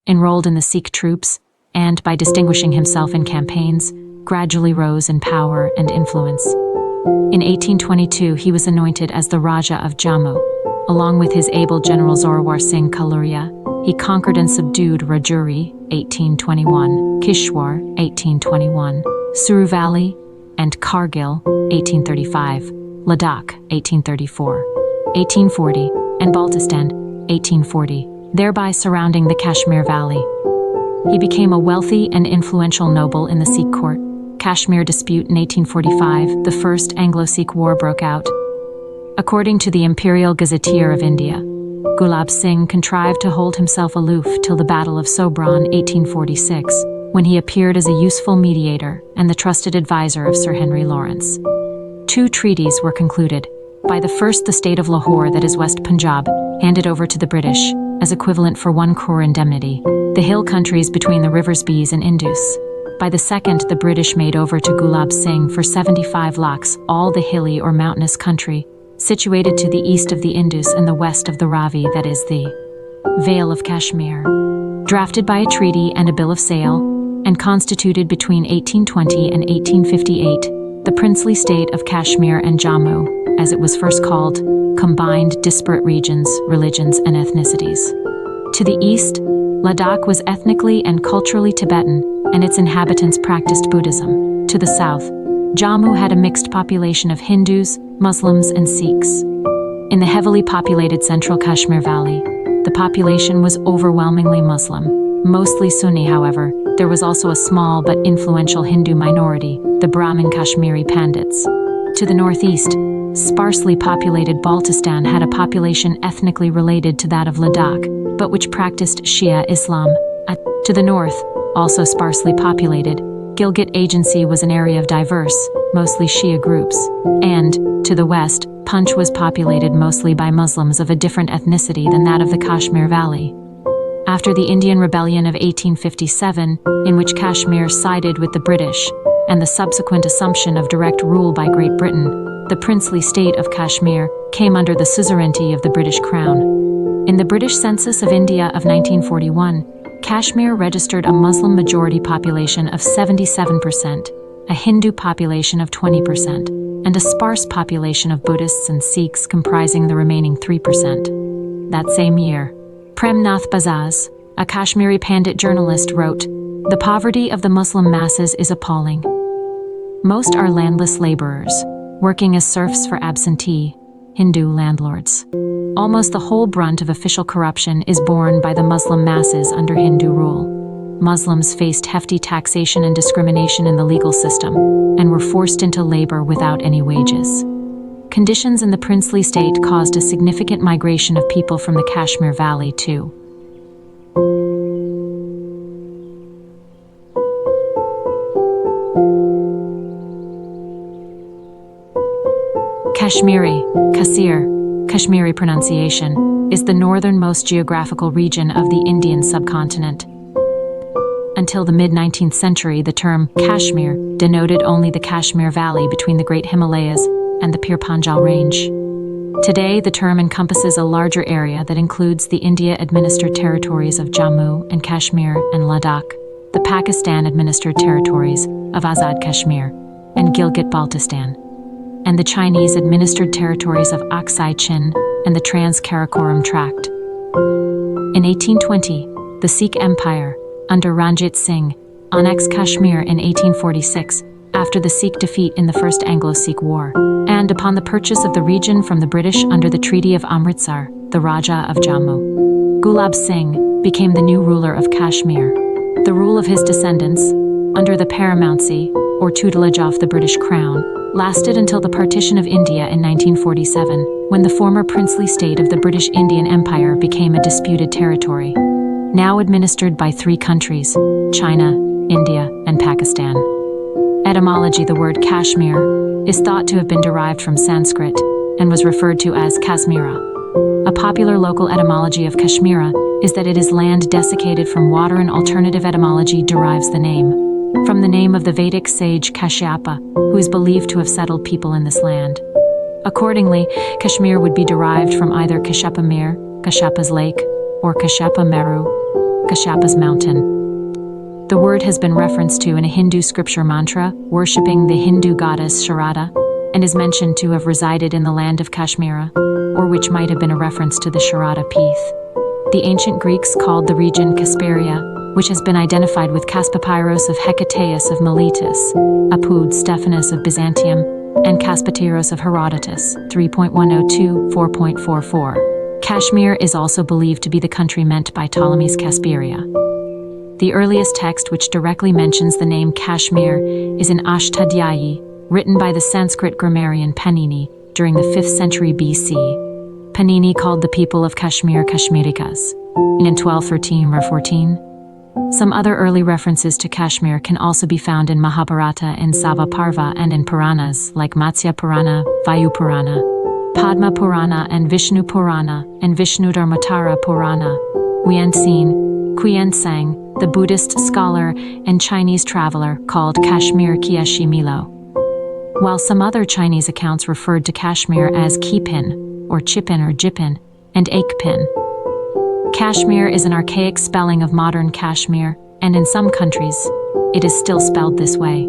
enrolled in the Sikh troops, and, by distinguishing himself in campaigns, gradually rose in power and influence. In 1822, he was anointed as the Raja of Jammu. Along with his able general Zorawar Singh Kaluria, he conquered and subdued Rajouri, 1821, Kishwar, 1821, Suru Valley, and Kargil, 1835, Ladakh, 1834, 1840, and Baltistan, 1840, thereby surrounding the Kashmir Valley. He became a wealthy and influential noble in the Sikh court. Kashmir dispute in 1845, the First Anglo-Sikh War broke out. According to the Imperial Gazetteer of India, Gulab Singh contrived to hold himself aloof till the Battle of Sobran, 1846, when he appeared as a useful mediator and the trusted advisor of Sir Henry Lawrence. 2 treaties were concluded. By the first, the state of Lahore, that is West Punjab, handed over to the British as equivalent for 1 crore indemnity, the hill countries between the rivers Beas and Indus. By the second, the British made over to Gulab Singh for 75 lakhs all the hilly or mountainous country situated to the east of the Indus and the west of the Ravi, that is the Vale of Kashmir. Drafted by a treaty and a bill of sale, and constituted between 1820 and 1858, the princely state of Kashmir and Jammu, as it was first called, combined disparate regions, religions, and ethnicities. To the east, Ladakh was ethnically and culturally Tibetan, and its inhabitants practiced Buddhism. To the south, Jammu had a mixed population of Hindus, Muslims, and Sikhs. In the heavily populated central Kashmir Valley, the population was overwhelmingly Muslim, mostly Sunni. However, there was also a small but influential Hindu minority, the Brahmin Kashmiri Pandits. To the northeast, sparsely populated Baltistan had a population ethnically related to that of Ladakh, but which practiced Shia Islam. To the north, also sparsely populated, Gilgit Agency was an area of diverse, mostly Shia groups, and, to the west, Punch was populated mostly by Muslims of a different ethnicity than that of the Kashmir Valley. After the Indian Rebellion of 1857, in which Kashmir sided with the British, and the subsequent assumption of direct rule by Great Britain, the princely state of Kashmir came under the suzerainty of the British Crown. In the British Census of India of 1941, Kashmir registered a Muslim majority population of 77%, a Hindu population of 20%, and a sparse population of Buddhists and Sikhs comprising the remaining 3%. That same year, Prem Nath Bazaz, a Kashmiri Pandit journalist, wrote, "The poverty of the Muslim masses is appalling. Most are landless laborers, working as serfs for absentee, Hindu landlords. Almost the whole brunt of official corruption is borne by the Muslim masses under Hindu rule. Muslims faced hefty taxation and discrimination in the legal system, and were forced into labor without any wages." Conditions in the princely state caused a significant migration of people from the Kashmir Valley too. Kashmiri, Kasir, Kashmiri pronunciation, is the northernmost geographical region of the Indian subcontinent. Until the mid-19th century, the term Kashmir denoted only the Kashmir Valley between the Great Himalayas and the Pir Panjal Range. Today, the term encompasses a larger area that includes the India-administered territories of Jammu and Kashmir and Ladakh, the Pakistan-administered territories of Azad Kashmir and Gilgit-Baltistan, and the Chinese-administered territories of Aksai Chin and the Trans-Karakoram Tract. In 1820, the Sikh Empire, under Ranjit Singh, annexed Kashmir in 1846 after the Sikh defeat in the First Anglo-Sikh War, and upon the purchase of the region from the British under the Treaty of Amritsar, the Raja of Jammu, Gulab Singh, became the new ruler of Kashmir. The rule of his descendants, under the paramountcy, or tutelage of the British Crown, lasted until the partition of India in 1947, when the former princely state of the British Indian Empire became a disputed territory, now administered by 3 countries, China, India, and Pakistan. Etymology: the word Kashmir is thought to have been derived from Sanskrit and was referred to as Kasmira. A popular local etymology of Kashmira is that it is land desiccated from water. An alternative etymology derives the name from the name of the Vedic sage Kashyapa, who is believed to have settled people in this land. Accordingly, Kashmir would be derived from either Kashyapa Mir, Kashyapa's lake, or Kashyapa Meru, Kashyap's mountain. The word has been referenced to in a Hindu scripture mantra, worshipping the Hindu goddess Sharada, and is mentioned to have resided in the land of Kashmir, or which might have been a reference to the Sharada Peeth. The ancient Greeks called the region Kasperia, which has been identified with Caspapyros of Hecataeus of Miletus, Apud Stephanus of Byzantium, and Caspateros of Herodotus, 3.102-4.44. Kashmir is also believed to be the country meant by Ptolemy's Casperia. The earliest text which directly mentions the name Kashmir is in Ashtadhyayi, written by the Sanskrit grammarian Panini during the 5th century BC. Panini called the people of Kashmir Kashmirikas in 1213-14. Some other early references to Kashmir can also be found in Mahabharata and Sava Parva and in Puranas like Matsya Purana, Vayu Purana, Padma Purana and Vishnu Purana and Vishnudharmatara Purana. Huyen Tsang, the Buddhist scholar and Chinese traveler, called Kashmir Kieshi Milo, while some other Chinese accounts referred to Kashmir as Kipin, or Chipin or Jipin, and Aikpin. Kashmir is an archaic spelling of modern Kashmir, and in some countries, it is still spelled this way.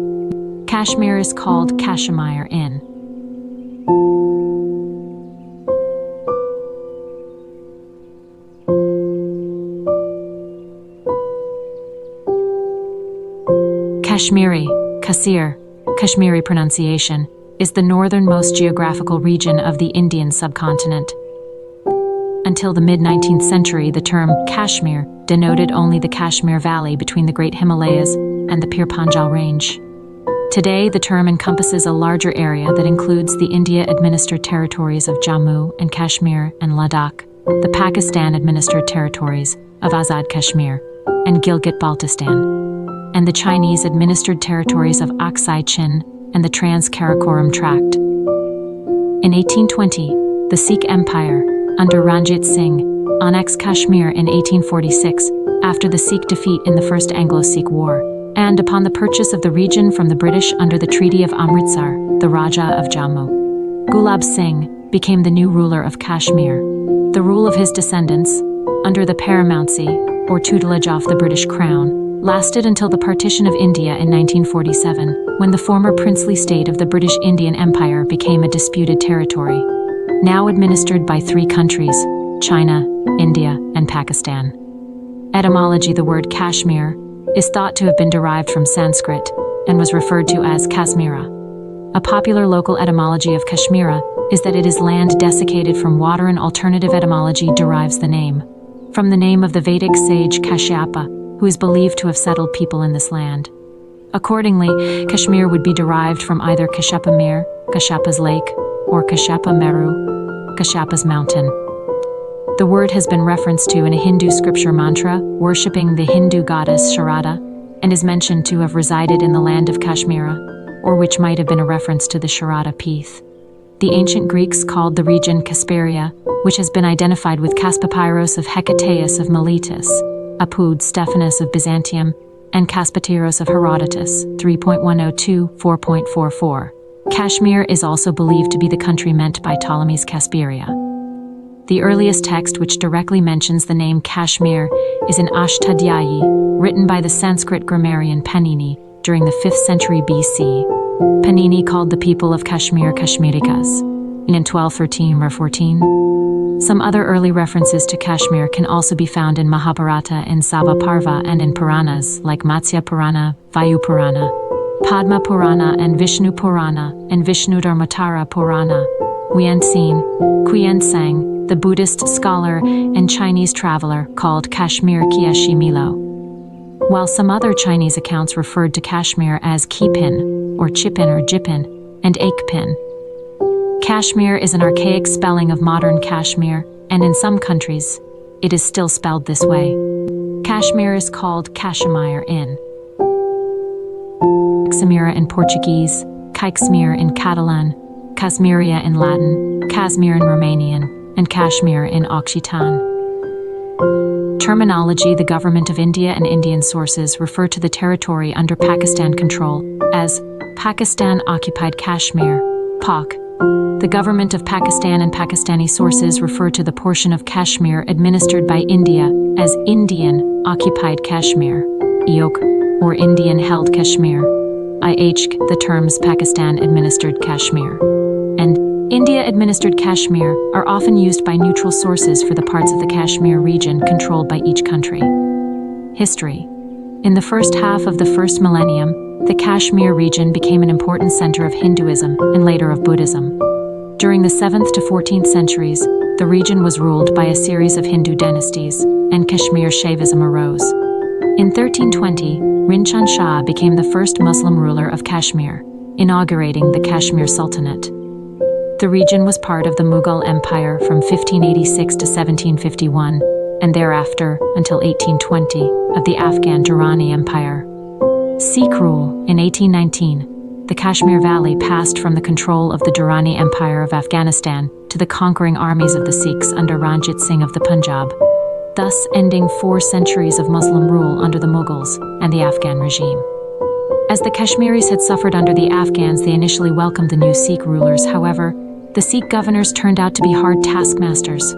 Kashmir is called Kashmir in Kashmiri, Kasir, Kashmiri pronunciation, is the northernmost geographical region of the Indian subcontinent. Until the mid-19th century, the term Kashmir denoted only the Kashmir Valley between the Great Himalayas and the Pir Panjal Range. Today, the term encompasses a larger area that includes the India-administered territories of Jammu and Kashmir and Ladakh, the Pakistan-administered territories of Azad Kashmir and Gilgit-Baltistan, and the Chinese-administered territories of Aksai Chin and the Trans-Karakoram Tract. In 1820, the Sikh Empire, under Ranjit Singh, annexed Kashmir in 1846 after the Sikh defeat in the First Anglo-Sikh War, and upon the purchase of the region from the British under the Treaty of Amritsar, the Raja of Jammu, Gulab Singh, became the new ruler of Kashmir. The rule of his descendants, under the paramountcy, or tutelage of the British Crown, lasted until the partition of India in 1947, when the former princely state of the British Indian Empire became a disputed territory, now administered by 3 countries, China, India, and Pakistan. Etymology: the word Kashmir is thought to have been derived from Sanskrit and was referred to as Kasmira. A popular local etymology of Kashmira is that it is land desiccated from water. An alternative etymology derives the name from the name of the Vedic sage Kashyapa, who is believed to have settled people in this land. Accordingly, Kashmir would be derived from either Kashyapa Mir, Kashyapa's lake, or Kashyapa Meru, Kashyap's mountain. The word has been referenced to in a Hindu scripture mantra, worshipping the Hindu goddess Sharada, and is mentioned to have resided in the land of Kashmir, or which might have been a reference to the Sharada Peeth. The ancient Greeks called the region Kasperia, which has been identified with Caspapyros of Hecataeus of Miletus, Apud Stephanus of Byzantium, and Caspateros of Herodotus, 3.102-4.44. Kashmir is also believed to be the country meant by Ptolemy's Casperia. The earliest text which directly mentions the name Kashmir is in Ashtadhyayi, written by the Sanskrit grammarian Panini during the 5th century BC. Panini called the people of Kashmir Kashmirikas in 1213-14. Some other early references to Kashmir can also be found in Mahabharata and Sava Parva and in Puranas like Matsya Purana, Vayu Purana, Padma Purana and Vishnu Purana and Vishnudharmatara Purana. Huyen Tsang, the Buddhist scholar and Chinese traveler, called Kashmir Kieshi Milo, while some other Chinese accounts referred to Kashmir as Kipin, or Chipin or Jipin, and Aikpin. Kashmir is an archaic spelling of modern Kashmir, and in some countries, it is still spelled this way. Kashmir is called Kashmir in Kashmira in Portuguese, Kashmir in Catalan, Kashmiria in Latin, Kashmir in Romanian, and Kashmir in Occitan. Terminology: the government of India and Indian sources refer to the territory under Pakistan control as Pakistan-occupied Kashmir, POK, The government of Pakistan and Pakistani sources refer to the portion of Kashmir administered by India as Indian-occupied Kashmir, IOK, or Indian-held Kashmir, IHK, the terms Pakistan-administered Kashmir, and India-administered Kashmir are often used by neutral sources for the parts of the Kashmir region controlled by each country. History. In the first half of the first millennium, the Kashmir region became an important center of Hinduism and later of Buddhism. During the 7th to 14th centuries, the region was ruled by a series of Hindu dynasties, and Kashmir Shaivism arose. In 1320, Rinchen Shah became the first Muslim ruler of Kashmir, inaugurating the Kashmir Sultanate. The region was part of the Mughal Empire from 1586 to 1751, and thereafter, until 1820, of the Afghan Durrani Empire. Sikh rule. In 1819, the Kashmir Valley passed from the control of the Durrani Empire of Afghanistan to the conquering armies of the Sikhs under Ranjit Singh of the Punjab, thus ending 4 centuries of Muslim rule under the Mughals and the Afghan regime. As the Kashmiris had suffered under the Afghans, they initially welcomed the new Sikh rulers. However, the Sikh governors turned out to be hard taskmasters,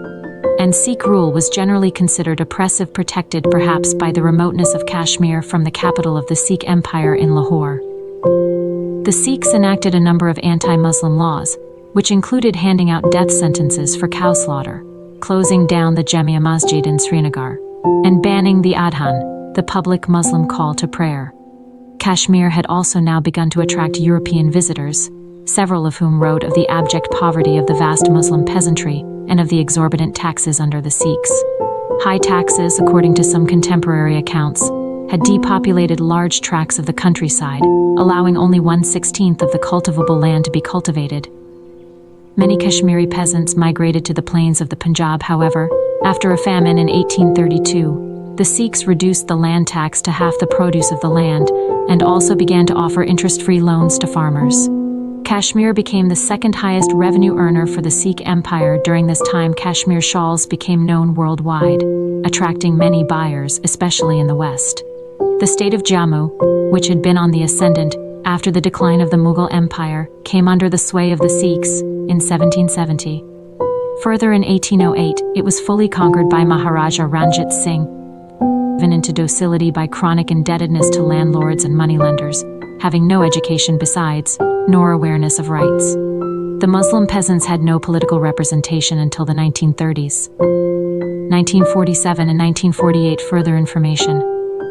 and Sikh rule was generally considered oppressive, protected perhaps by the remoteness of Kashmir from the capital of the Sikh Empire in Lahore. The Sikhs enacted a number of anti-Muslim laws, which included handing out death sentences for cow slaughter, closing down the Jamia Masjid in Srinagar, and banning the Adhan, the public Muslim call to prayer. Kashmir had also now begun to attract European visitors, several of whom wrote of the abject poverty of the vast Muslim peasantry and of the exorbitant taxes under the Sikhs. High taxes, according to some contemporary accounts, had depopulated large tracts of the countryside, allowing only 1/16 of the cultivable land to be cultivated. Many Kashmiri peasants migrated to the plains of the Punjab. However, after a famine in 1832, the Sikhs reduced the land tax to half the produce of the land and also began to offer interest-free loans to farmers. Kashmir became the second highest revenue earner for the Sikh Empire. During this time, Kashmir shawls became known worldwide, attracting many buyers, especially in the West. The state of Jammu, which had been on the ascendant after the decline of the Mughal Empire, came under the sway of the Sikhs in 1770. Further, in 1808, it was fully conquered by Maharaja Ranjit Singh, driven into docility by chronic indebtedness to landlords and moneylenders, having no education besides, nor awareness of rights. The Muslim peasants had no political representation until the 1930s. 1947 and 1948. Further information.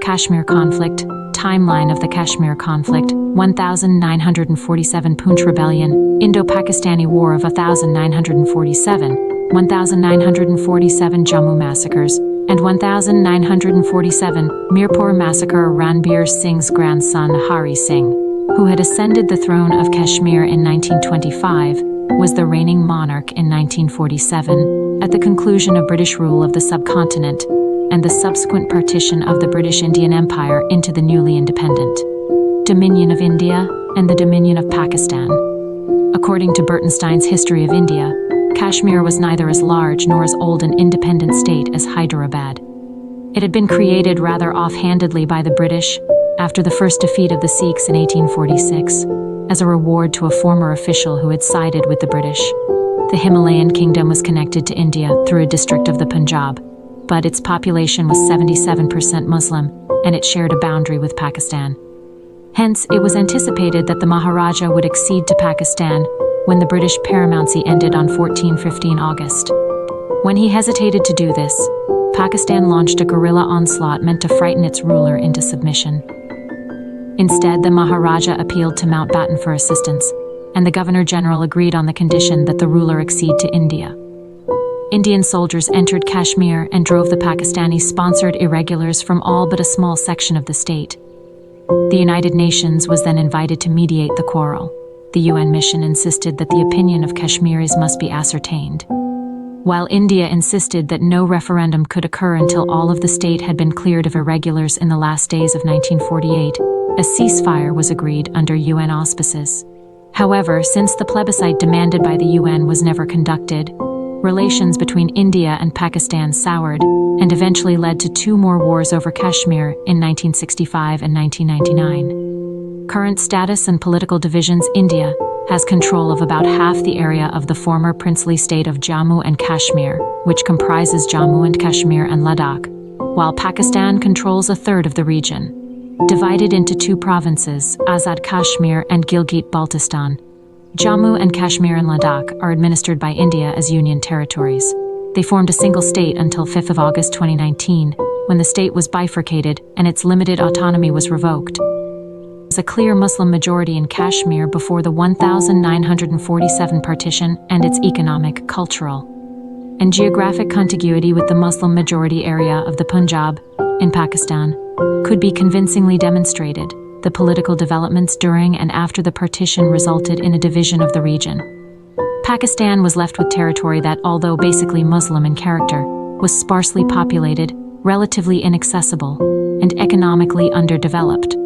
Kashmir conflict. Timeline of the Kashmir conflict. 1947 Poonch Rebellion. Indo-Pakistani War of 1947. 1947 Jammu massacres. And 1947 Mirpur massacre. Ranbir Singh's grandson Hari Singh, who had ascended the throne of Kashmir in 1925, was the reigning monarch in 1947, at the conclusion of British rule of the subcontinent and the subsequent partition of the British Indian Empire into the newly independent Dominion of India and the Dominion of Pakistan. According to Bertenstein's History of India, Kashmir was neither as large nor as old an independent state as Hyderabad. It had been created rather offhandedly by the British after the first defeat of the Sikhs in 1846, as a reward to a former official who had sided with the British. The Himalayan kingdom was connected to India through a district of the Punjab, but its population was 77% Muslim, and it shared a boundary with Pakistan. Hence, it was anticipated that the Maharaja would accede to Pakistan when the British paramountcy ended on 14-15 August. When he hesitated to do this, Pakistan launched a guerrilla onslaught meant to frighten its ruler into submission. Instead, the Maharaja appealed to Mountbatten for assistance, and the Governor-General agreed on the condition that the ruler accede to India. Indian soldiers entered Kashmir and drove the Pakistani-sponsored irregulars from all but a small section of the state. The United Nations was then invited to mediate the quarrel. The UN mission insisted that the opinion of Kashmiris must be ascertained, while India insisted that no referendum could occur until all of the state had been cleared of irregulars. In the last days of 1948, a ceasefire was agreed under UN auspices. However, since the plebiscite demanded by the UN was never conducted, relations between India and Pakistan soured and eventually led to 2 more wars over Kashmir in 1965 and 1999. Current status and political divisions. India has control of about half the area of the former princely state of Jammu and Kashmir, which comprises Jammu and Kashmir and Ladakh, while Pakistan controls a third of the region. Divided into two provinces, Azad Kashmir and Gilgit-Baltistan, Jammu and Kashmir and Ladakh are administered by India as union territories. They formed a single state until 5 August 2019, when the state was bifurcated and its limited autonomy was revoked. There was a clear Muslim majority in Kashmir before the 1947 partition, and its economic, cultural, and geographic contiguity with the Muslim majority area of the Punjab in Pakistan could be convincingly demonstrated. The political developments during and after the partition resulted in a division of the region. Pakistan was left with territory that, although basically Muslim in character, was sparsely populated, relatively inaccessible, and economically underdeveloped.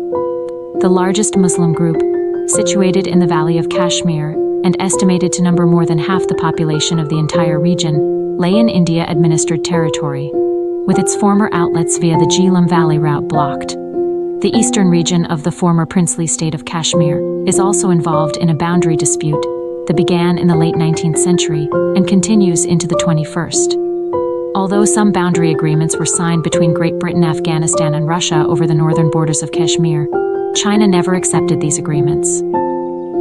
The largest Muslim group, situated in the Valley of Kashmir and estimated to number more than half the population of the entire region, lay in India-administered territory, with its former outlets via the Jhelum Valley route blocked. The eastern region of the former princely state of Kashmir is also involved in a boundary dispute that began in the late 19th century and continues into the 21st. Although some boundary agreements were signed between Great Britain, Afghanistan, and Russia over the northern borders of Kashmir, China never accepted these agreements.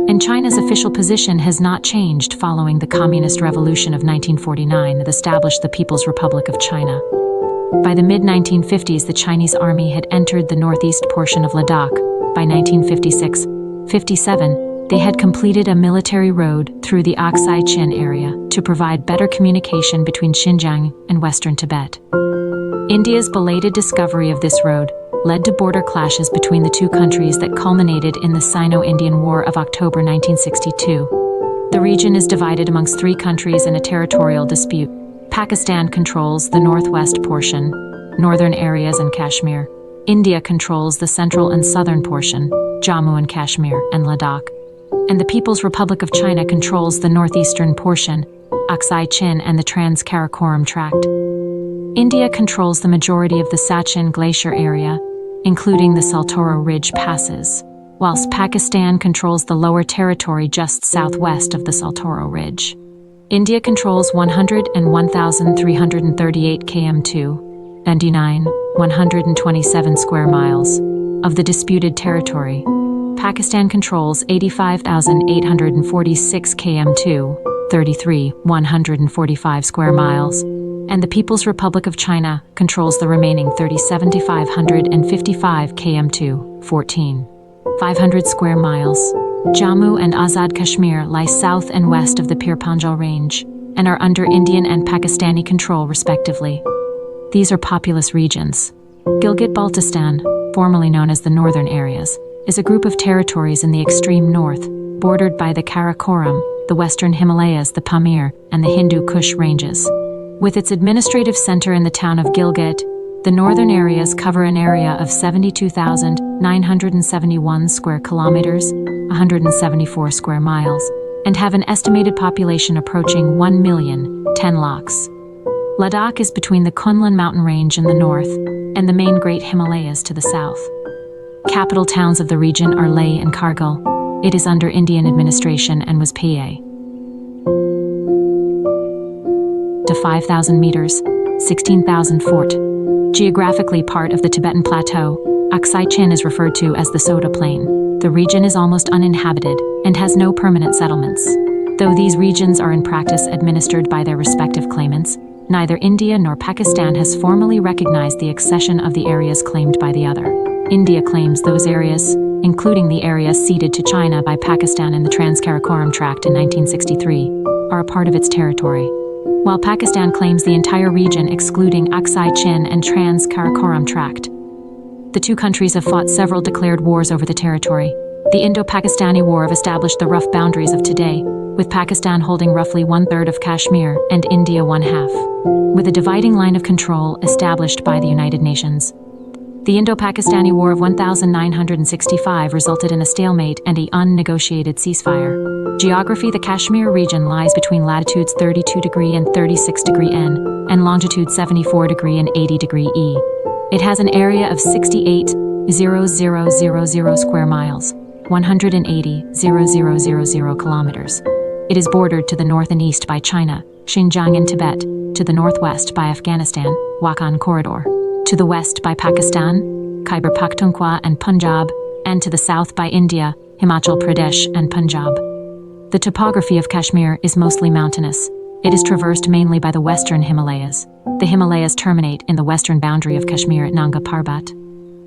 And China's official position has not changed following the Communist Revolution of 1949 that established the People's Republic of China. By the mid-1950s, the Chinese army had entered the northeast portion of Ladakh. By 1956-57, they had completed a military road through the Aksai Chin area to provide better communication between Xinjiang and western Tibet. India's belated discovery of this road led to border clashes between the two countries that culminated in the Sino-Indian War of October 1962. The region is divided amongst three countries in a territorial dispute. Pakistan controls the northwest portion, northern areas and Kashmir. India controls the central and southern portion, Jammu and Kashmir and Ladakh. And the People's Republic of China controls the northeastern portion, Aksai Chin and the Trans-Karakoram Tract. India controls the majority of the Sachin Glacier area, including the Saltoro Ridge passes, whilst Pakistan controls the lower territory just southwest of the Saltoro Ridge. India controls 101,338 km2, 127 square miles, of the disputed territory. Pakistan controls 85,846 km2, 145 square miles, and the People's Republic of China controls the remaining 37,555 km2, 500 square miles. Jammu and Azad Kashmir lie south and west of the Pir Panjal Range and are under Indian and Pakistani control respectively. These are populous regions. Gilgit-Baltistan, formerly known as the Northern Areas, is a group of territories in the extreme north, bordered by the Karakoram, the Western Himalayas, the Pamir, and the Hindu Kush ranges. With its administrative center in the town of Gilgit, the northern areas cover an area of 72,971 square kilometers, 174 square miles, and have an estimated population approaching 1,010,000 lakhs. Ladakh is between the Kunlun mountain range in the north and the main Great Himalayas to the south. Capital towns of the region are Leh and Kargil. It is under Indian administration and was PA to 5,000 meters, 16,000 fort. Geographically part of the Tibetan Plateau, Aksai Chin is referred to as the Soda Plain. The region is almost uninhabited and has no permanent settlements. Though these regions are in practice administered by their respective claimants, neither India nor Pakistan has formally recognized the accession of the areas claimed by the other. India claims those areas, including the area ceded to China by Pakistan in the Trans-Karakoram Tract in 1963, are a part of its territory, while Pakistan claims the entire region excluding Aksai Chin and Trans-Karakoram Tract. The two countries have fought several declared wars over the territory. The Indo-Pakistani War have established the rough boundaries of today, with Pakistan holding roughly one-third of Kashmir and India one-half, with a dividing line of control established by the United Nations. The Indo-Pakistani War of 1965 resulted in a stalemate and an unnegotiated ceasefire. Geography: the Kashmir region lies between latitudes 32° and 36° N and longitude 74° and 80° E. It has an area of 68,000 square miles, 180,000 kilometers. It is bordered to the north and east by China, Xinjiang and Tibet, to the northwest by Afghanistan, Wakhan Corridor, to the west by Pakistan, Khyber Pakhtunkhwa and Punjab, and to the south by India, Himachal Pradesh and Punjab. The topography of Kashmir is mostly mountainous. It is traversed mainly by the western Himalayas. The Himalayas terminate in the western boundary of Kashmir at Nanga Parbat.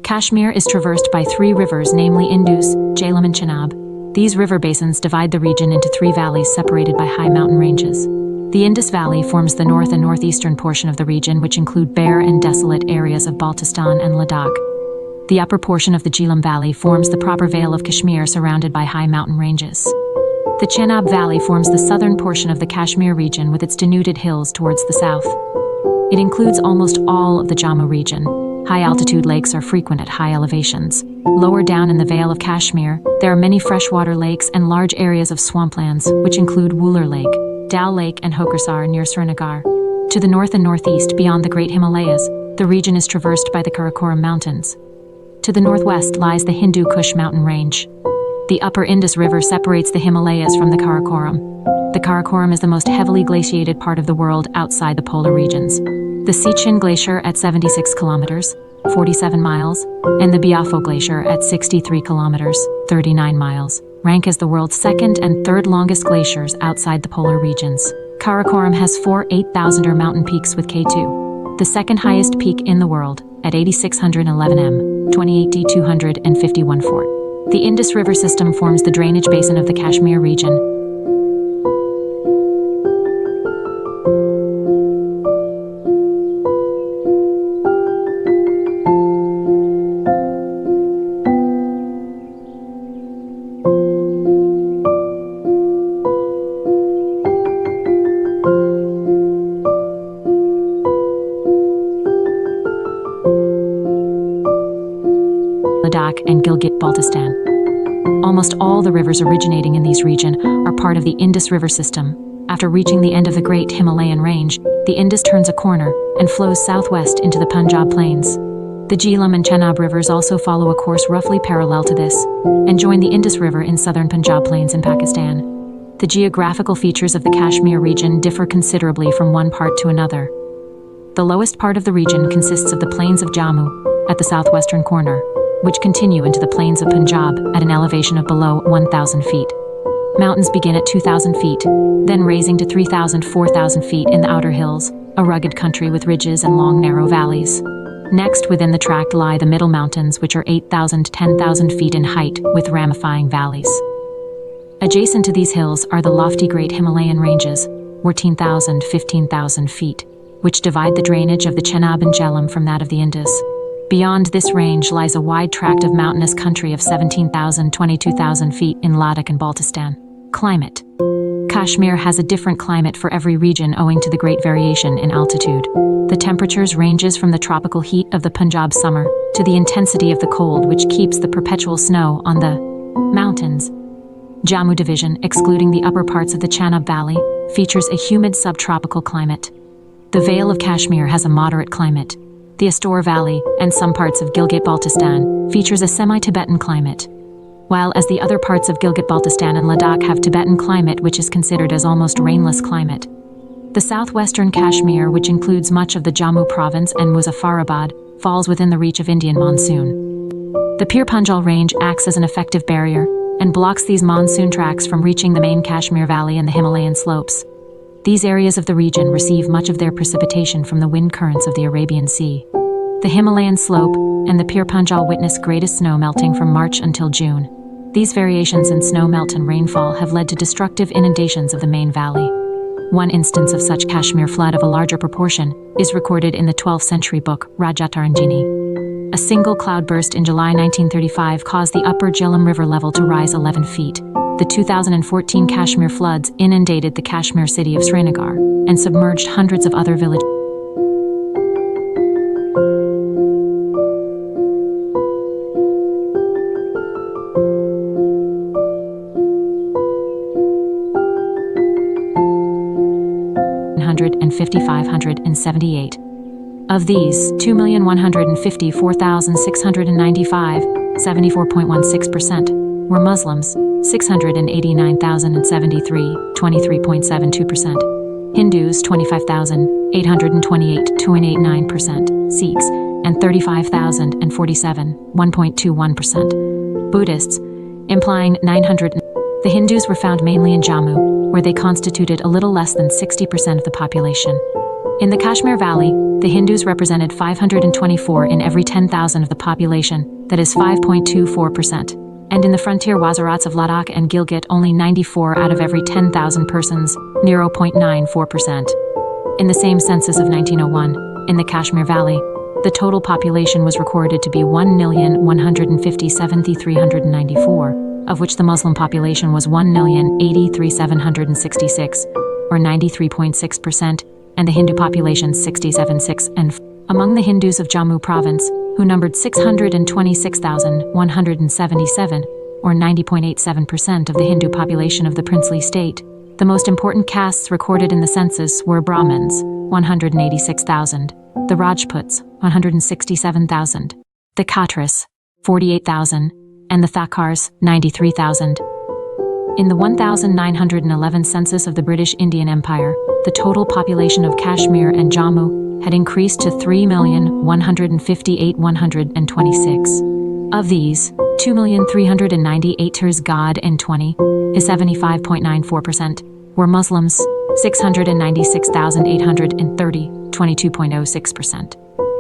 Kashmir is traversed by 3 rivers, namely Indus, Jhelum and Chenab. These river basins divide the region into 3 valleys separated by high mountain ranges. The Indus Valley forms the north and northeastern portion of the region, which include bare and desolate areas of Baltistan and Ladakh. The upper portion of the Jhelum Valley forms the proper Vale of Kashmir, surrounded by high mountain ranges. The Chenab Valley forms the southern portion of the Kashmir region with its denuded hills towards the south. It includes almost all of the Jammu region. High-altitude lakes are frequent at high elevations. Lower down in the Vale of Kashmir, there are many freshwater lakes and large areas of swamplands, which include Wooler Lake, Dal Lake and Hokersar near Srinagar. To the north and northeast, beyond the Great Himalayas, the region is traversed by the Karakoram Mountains. To the northwest lies the Hindu Kush mountain range. The upper Indus River separates the Himalayas from the Karakoram. The Karakoram is the most heavily glaciated part of the world outside the polar regions. The Sichin Glacier at 76 kilometers, 47 miles, and the Biafo Glacier at 63 kilometers, 39 miles, rank as the world's second and third longest glaciers outside the polar regions. Karakoram has 4 8,000er mountain peaks with K2, the second highest peak in the world, at 8,611 m, 28 251 fort. The Indus River system forms the drainage basin of the Kashmir region. Ladakh and Gilgit-Baltistan. Almost all the rivers originating in these regions are part of the Indus River system. After reaching the end of the Great Himalayan Range, the Indus turns a corner and flows southwest into the Punjab Plains. The Jhelum and Chenab rivers also follow a course roughly parallel to this, and join the Indus River in southern Punjab Plains in Pakistan. The geographical features of the Kashmir region differ considerably from one part to another. The lowest part of the region consists of the plains of Jammu, at the southwestern corner, which continue into the plains of Punjab at an elevation of below 1,000 feet. Mountains begin at 2,000 feet, then raising to 3,000–4,000 feet in the outer hills, a rugged country with ridges and long narrow valleys. Next within the tract lie the middle mountains, which are 8,000–10,000 feet in height with ramifying valleys. Adjacent to these hills are the lofty Great Himalayan Ranges, 14,000–15,000 feet, which divide the drainage of the Chenab and Jhelum from that of the Indus. Beyond this range lies a wide tract of mountainous country of 17,000–22,000 feet in Ladakh and Baltistan. Climate. Kashmir has a different climate for every region owing to the great variation in altitude. The temperatures ranges from the tropical heat of the Punjab summer to the intensity of the cold, which keeps the perpetual snow on the mountains. Jammu division, excluding the upper parts of the Chenab Valley, features a humid subtropical climate. The Vale of Kashmir has a moderate climate. The Astor Valley, and some parts of Gilgit-Baltistan, features a semi-Tibetan climate, while as the other parts of Gilgit-Baltistan and Ladakh have Tibetan climate, which is considered as almost rainless climate. The southwestern Kashmir, which includes much of the Jammu province and Muzaffarabad, falls within the reach of Indian monsoon. The Pir Panjal Range acts as an effective barrier and blocks these monsoon tracks from reaching the main Kashmir Valley and the Himalayan slopes. These areas of the region receive much of their precipitation from the wind currents of the Arabian Sea. The Himalayan slope and the Pir Panjal witness greatest snow melting from March until June. These variations in snow melt and rainfall have led to destructive inundations of the main valley. One instance of such Kashmir flood of a larger proportion is recorded in the 12th century book Rajataranjini. A single cloudburst in July 1935 caused the upper Jhelum River level to rise 11 feet. The 2014 Kashmir floods inundated the Kashmir city of Srinagar and submerged hundreds of other villages. and 5,578. Of these, 2,154,695, 74.16%, were Muslims, 689,073, 23.72%. Hindus, 25,828, 2.89%. Sikhs, and 35,047, 1.21%. Buddhists, implying 900. The Hindus were found mainly in Jammu, where they constituted a little less than 60% of the population. In the Kashmir Valley, the Hindus represented 524 in every 10,000 of the population, that is 5.24%. And in the frontier Wazirats of Ladakh and Gilgit, only 94 out of every 10,000 persons, 0.94%. In the same census of 1901, in the Kashmir Valley, the total population was recorded to be 1,157,394, of which the Muslim population was 1,083,766, or 93.6%, and the Hindu population 67.6 and among the Hindus of Jammu province, who numbered 626,177, or 90.87% of the Hindu population of the princely state. The most important castes recorded in the census were Brahmins, 186,000, the Rajputs, 167,000, the Khatris, 48,000, and the Thakars, 93,000. In the 1911 census of the British Indian Empire, the total population of Kashmir and Jammu had increased to 3,158,126. Of these, 2,398,000 God and 20, is 75.94%, were Muslims, 696,830, 22.06%.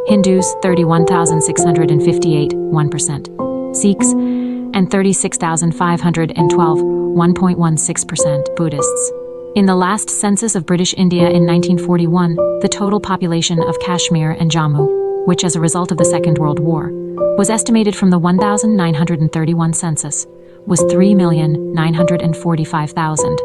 Hindus, 31,658, 1%. Sikhs, and 36,512, 1.16%. Buddhists. In the last census of British India in 1941, the total population of Kashmir and Jammu, which as a result of the Second World War, was estimated from the 1931 census, was 3,945,000.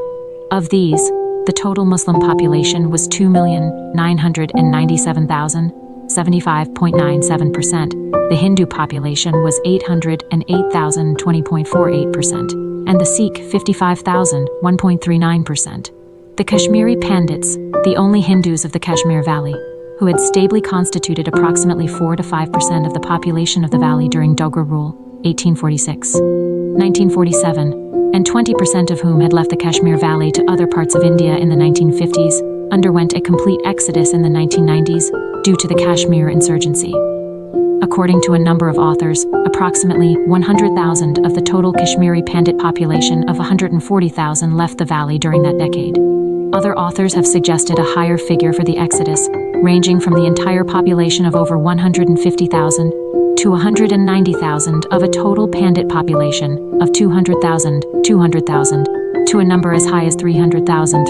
Of these, the total Muslim population was 2,997,000, 75.97%. The Hindu population was 808,000, 20.48%, and the Sikh 55,000, 1.39%. The Kashmiri Pandits, the only Hindus of the Kashmir Valley, who had stably constituted approximately 4 to 5% of the population of the valley during Dogra rule, 1846, 1947, and 20% of whom had left the Kashmir Valley to other parts of India in the 1950s, underwent a complete exodus in the 1990s due to the Kashmir insurgency. According to a number of authors, approximately 100,000 of the total Kashmiri Pandit population of 140,000 left the valley during that decade. Other authors have suggested a higher figure for the exodus, ranging from the entire population of over 150,000 to 190,000 of a total Pandit population of 200,000 to a number as high as 300,000.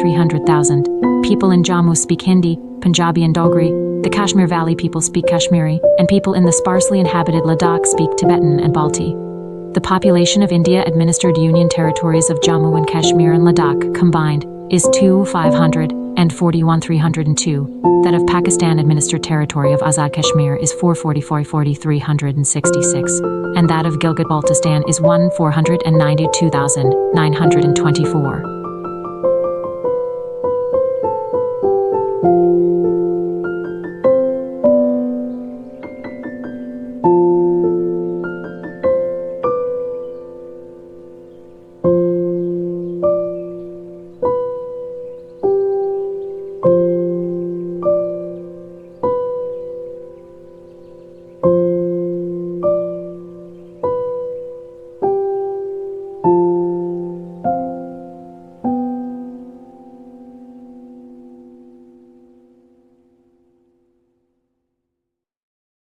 People in Jammu speak Hindi, Punjabi and Dogri. The Kashmir Valley people speak Kashmiri, and people in the sparsely inhabited Ladakh speak Tibetan and Balti. The population of India-administered Union territories of Jammu and Kashmir and Ladakh combined is 2,541,302. That of Pakistan-administered territory of Azad Kashmir is 444,366, and that of Gilgit-Baltistan is 1,492,924.